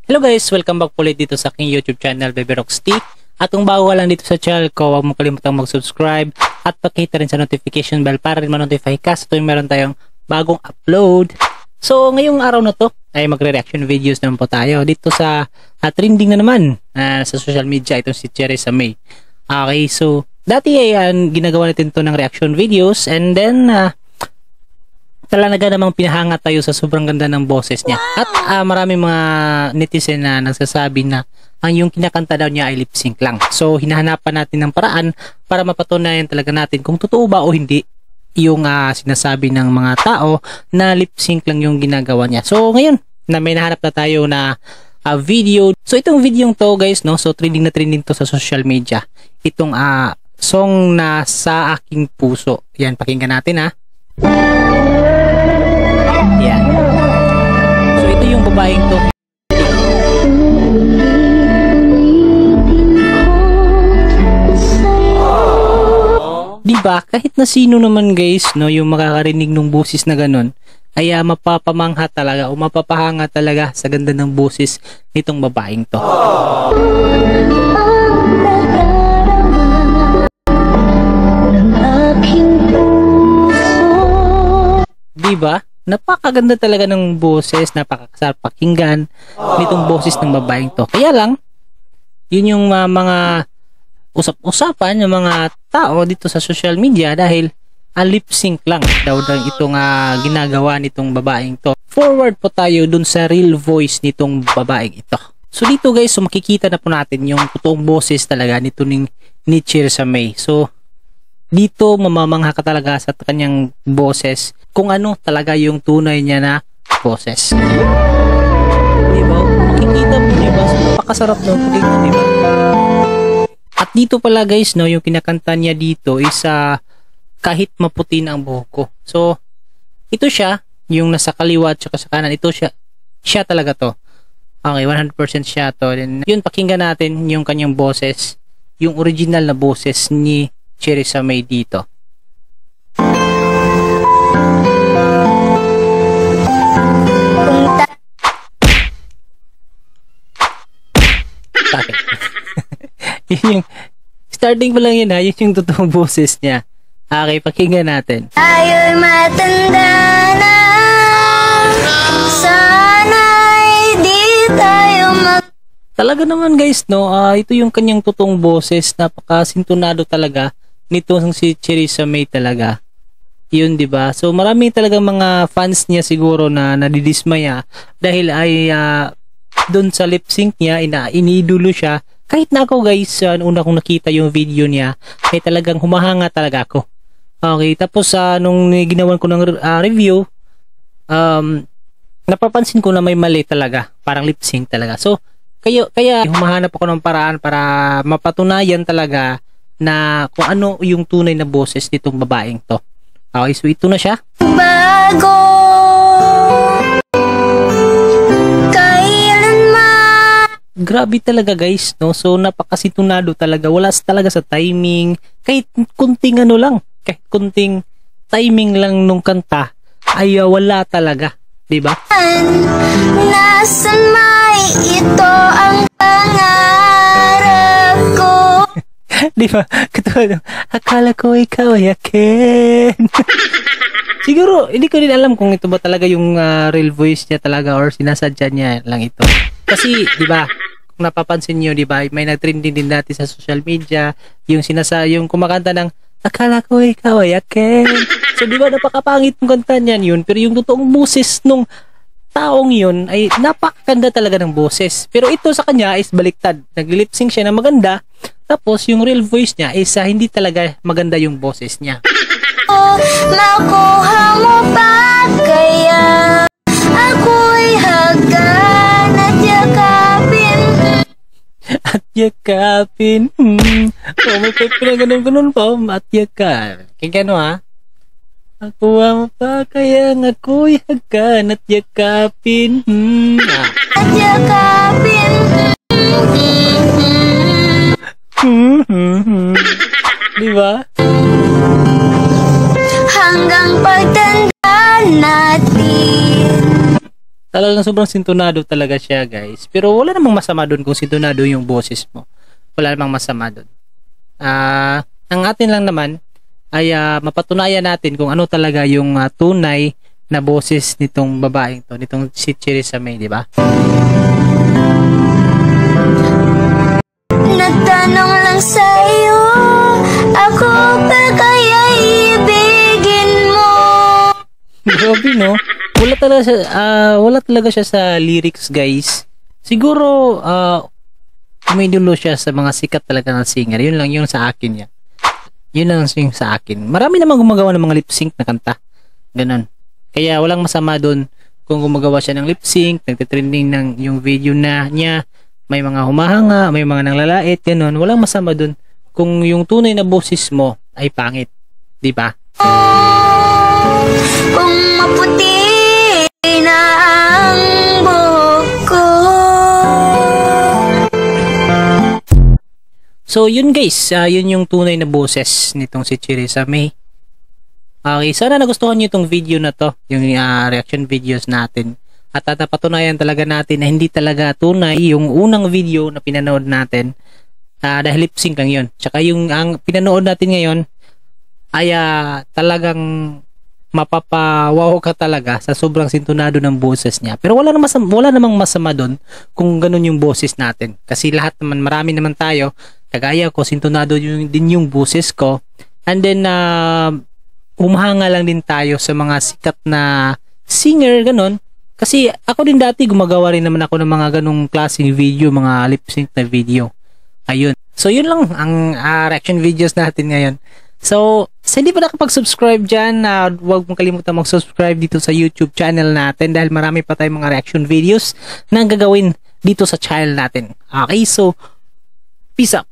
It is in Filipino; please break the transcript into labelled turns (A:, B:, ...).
A: Hello guys, welcome back ulit dito sa aking YouTube channel, Bebe Roxty. At kung bago ka lang dito sa channel ko, huwag mo kalimutang mag-subscribe at pakita rin sa notification bell para rin ma-notify ka sa tuwing meron tayong bagong upload. So ngayong araw na to ay magre-reaction videos naman po tayo dito sa trending na naman sa social media, itong si Cherissa May. Okay, so dati ay ginagawa natin to ng reaction videos, and then talaga namang pinahanga tayo sa sobrang ganda ng boses niya. At maraming mga netizen na nagsasabi na ang yung kinakanta daw niya ay lip sync lang. So hinahanapan natin ng paraan para mapatunayan talaga natin kung totoo ba o hindi yung sinasabi ng mga tao na lip sync lang yung ginagawa niya. So ngayon na may nahanap na tayo na video. So itong video to guys, no, so trending na trending to sa social media. Itong song na Sa Aking Puso. Yan, pakinggan natin ha. Yan. So ito yung babaeng to. Diba? Kahit na sino naman guys, no, yung makakarinig ng boses na ganun, ay mapapamangha talaga o mapapahanga talaga sa ganda ng boses nitong babaeng to. Diba? Napakaganda talaga ng boses, napakasarap pakinggan nitong boses ng babaeng to. Kaya lang, yun yung mga usap-usapan ng mga tao dito sa social media dahil lip sync lang daw itong ginagawa nitong babaeng to. Forward po tayo dun sa real voice nitong babaeng ito. So dito guys, so makikita na po natin yung totoong boses talaga nito ni Cherissa May. So dito mamamangha ka talaga sa kanyang boses kung ano talaga yung tunay niya na boses. Diba? Makikita mo, diba? So, napakasarap na pakinggan, diba? At dito pala guys, no, yung kinakanta niya dito is kahit maputi na ang buhok ko. So ito siya, yung nasa kaliwa at sa kanan, ito siya talaga to. Okay, 100% siya to. Then, yun, pakinggan natin yung kanyang boses, yung original na boses ni Cherissa May dito. Yun yung starting pa lang yun ha, yun yung totoong boses niya. Okay, pakinggan natin.
B: Tayo'y matanda na, sana'y di tayo
A: Talaga naman guys, no, ito yung kanyang totoong boses, napakasintonado talaga nito si Cherissa May talaga. Yun, di ba? So marami talagang mga fans niya siguro na nadidismaya dahil ay doon sa lip sync niya, iniidolo siya. Kahit na ako guys, una kong nakita yung video niya, ay talagang humahanga talaga ako. Okay, tapos nung ginawan ko ng review, napapansin ko na may mali talaga, parang lip sync talaga. So kaya humahanap ako ng paraan para mapatunayan talaga na kung ano yung tunay na boses nitong babaeng to. Okay, so ito na siya.
B: bago kailanman.
A: Grabe talaga guys, no? So napakasintonado talaga, wala talaga sa timing, kahit kunting ano lang, kahit kunting timing lang nung kanta ay wala talaga, di ba?
B: Nasaan may ito ang pangarap ko.
A: Di ba? Akala ko ikaw ay akin. Siguro, hindi ko rin alam kung ito ba talaga yung real voice niya talaga or sinasadya niya lang ito. Kasi, di ba, kung napapansin niyo, di ba, may nag-trending din dati sa social media, yung yung kumakanta ng akala ko ikaw ay akin. So, di ba, napakapangit ng kanta niyan yun, pero yung totoong boses nung taong yun ay napakaganda talaga ng boses. Pero ito sa kanya is baliktad. Nag-lip-sync siya na maganda, tapos yung real voice niya is hindi talaga maganda yung boses niya.
B: Makuha mo pa kaya ako'y hagan at yakapin.
A: At yakapin. Oh, may pinaganon-ganon pa. At yakapin. Kaya gano ha? Makuha mo pa kaya ako'y hagan at yakapin.
B: At yakapin.
A: Diba?
B: Hanggang pagtanda natin.
A: Talagang sobrang sintonado talaga siya, guys. Pero wala namang masama doon kung sintonado yung boses mo. Wala namang masama doon. Ang atin lang naman ay mapatunayan natin kung ano talaga yung tunay na boses nitong babaeng to, nitong si Cherissa May, di ba?
B: Nagtanong lang sa'yo, ako ba kaya ibigin mo?
A: Grabe, no? Wala talaga siya sa lyrics, guys. Siguro umidulo siya sa mga sikat talaga ng singer. Yun lang yung sa akin yan. Yun lang yung sa akin. Marami namang gumagawa ng mga lip sync na kanta. Ganon. Kaya walang masama doon kung gumagawa siya ng lip sync, nagtitrending ng yung video na niya, may mga humahanga, may mga nanglalait, ganon. Walang masama doon kung yung tunay na boses mo ay pangit. Di ba?
B: Kung maputi na ang buhok ko.
A: So yun guys, yun yung tunay na boses nitong si Cherissa May. Okay, sana nagustuhan nyo itong video na to, yung reaction videos natin. At napatunayan talaga natin na hindi talaga tunay yung unang video na pinanood natin, dahil lip sync lang yun. Tsaka yung ang pinanood natin ngayon ay talagang mapapawaw ka talaga sa sobrang sintonado ng boses niya. Pero wala namang masama doon kung ganun yung boses natin. Kasi lahat naman, marami naman tayo, kagaya ko, sintonado din yung boses ko. And then, humahanga lang din tayo sa mga sikat na singer, ganun. Kasi ako din dati gumagawa rin naman ako ng mga ganung klaseng video, mga lip sync na video. Ayun. So yun lang ang reaction videos natin ngayon. So sa hindi pa nakapag-subscribe dyan, huwag mong kalimutan mag-subscribe dito sa YouTube channel natin dahil marami pa tayong mga reaction videos na gagawin dito sa channel natin. Okay, so peace out.